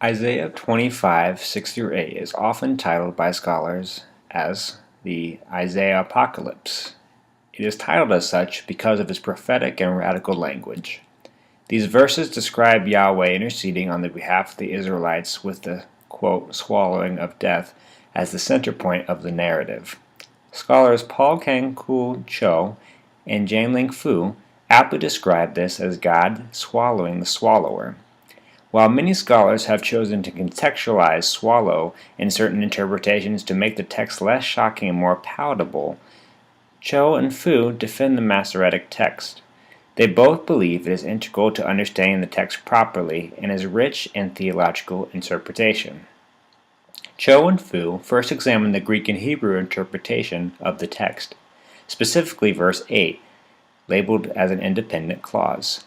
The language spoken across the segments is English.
Isaiah 25, 6-8 is often titled by scholars as the Isaiah Apocalypse. It is titled as such because of its prophetic and radical language. These verses describe Yahweh interceding on the behalf of the Israelites with the, quote, swallowing of death as the center point of the narrative. Scholars Kang-Kul Cho and Janling aptly describe this as God swallowing the swallower. While many scholars have chosen to contextualize swallow in certain interpretations to make the text less shocking and more palatable, Cho and Fu defend the Masoretic text. They both believe it is integral to understanding the text properly and is rich in theological interpretation. Cho and Fu first examine the Greek and Hebrew interpretation of the text, specifically verse 8, labeled as an independent clause.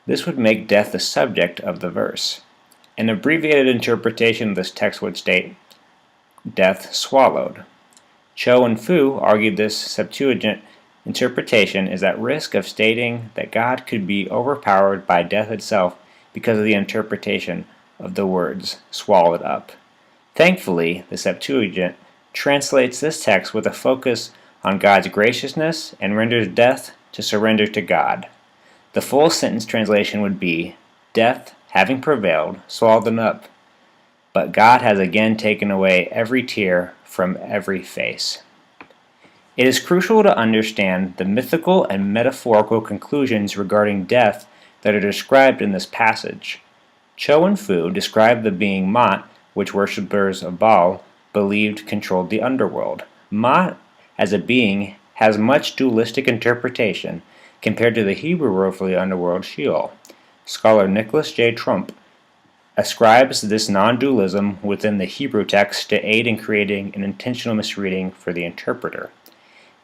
This would make death the subject of the verse. An abbreviated interpretation of this text would state, death swallowed. Cho and Fu argued this Septuagint interpretation is at risk of stating that God could be overpowered by death itself because of the interpretation of the words swallowed up. Thankfully, the Septuagint translates this text with a focus on God's graciousness and renders death to surrender to God. The full sentence translation would be, death, having prevailed, swallowed them up. But God has again taken away every tear from every face. It is crucial to understand the mythical and metaphorical conclusions regarding death that are described in this passage. Cho and Fu describe the being Ma'at, which worshippers of Baal believed controlled the underworld. Ma'at, as a being, has much dualistic interpretation compared to the Hebrew word for the underworld, Sheol. Scholar Nicholas J. Trump ascribes this non-dualism within the Hebrew text to aid in creating an intentional misreading for the interpreter.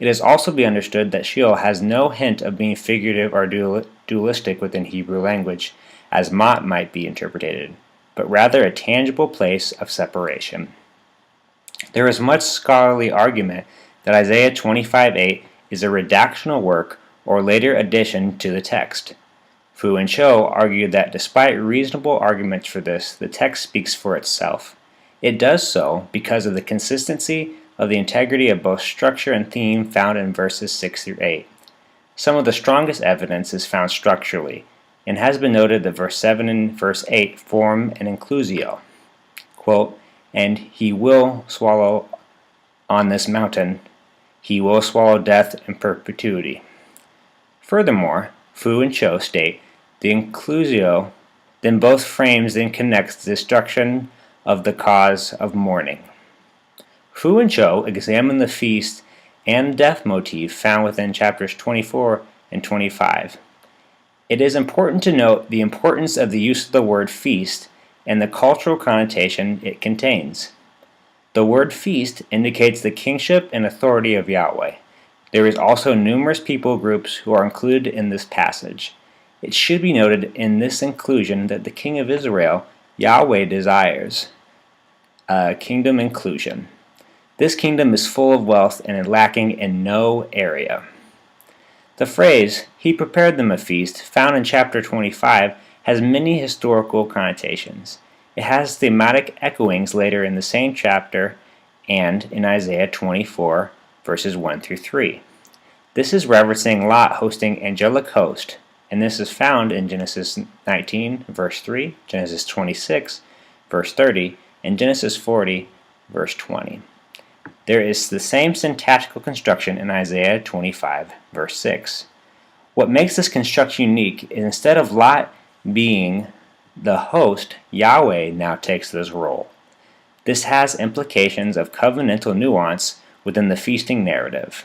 It is also to be understood that Sheol has no hint of being figurative or dualistic within Hebrew language, as Ma'at might be interpreted, but rather a tangible place of separation. There is much scholarly argument that Isaiah 25:8 is a redactional work or later addition to the text. Fu and Cho argued that despite reasonable arguments for this, the text speaks for itself. It does so because of the consistency of the integrity of both structure and theme found in verses 6-8. Some of the strongest evidence is found structurally, and has been noted that verse 7 and verse 8 form an inclusio. Quote, and he will swallow on this mountain, he will swallow death in perpetuity. Furthermore, Fu and Cho state the inclusio then both frames then connects the destruction of the cause of mourning. Fu and Cho examine the feast and death motif found within chapters 24 and 25. It is important to note the importance of the use of the word feast and the cultural connotation it contains. The word feast indicates the kingship and authority of Yahweh. There is also numerous people groups who are included in this passage. It should be noted in this inclusion that the King of Israel, Yahweh, desires a kingdom inclusion. This kingdom is full of wealth and is lacking in no area. The phrase, he prepared them a feast, found in chapter 25, has many historical connotations. It has thematic echoings later in the same chapter and in Isaiah 24, verses 1-3. This is referencing Lot hosting angelic host, and this is found in Genesis 19, verse 3, Genesis 26, verse 30, and Genesis 40, verse 20. There is the same syntactical construction in Isaiah 25, verse 6. What makes this construction unique is instead of Lot being the host, Yahweh now takes this role. This has implications of covenantal nuance within the feasting narrative.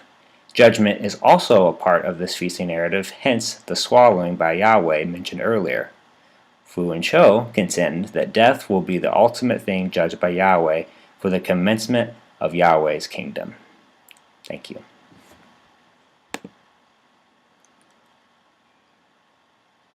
Judgment is also a part of this feasting narrative, hence the swallowing by Yahweh mentioned earlier. Fu and Cho contend that death will be the ultimate thing judged by Yahweh for the commencement of Yahweh's kingdom. Thank you.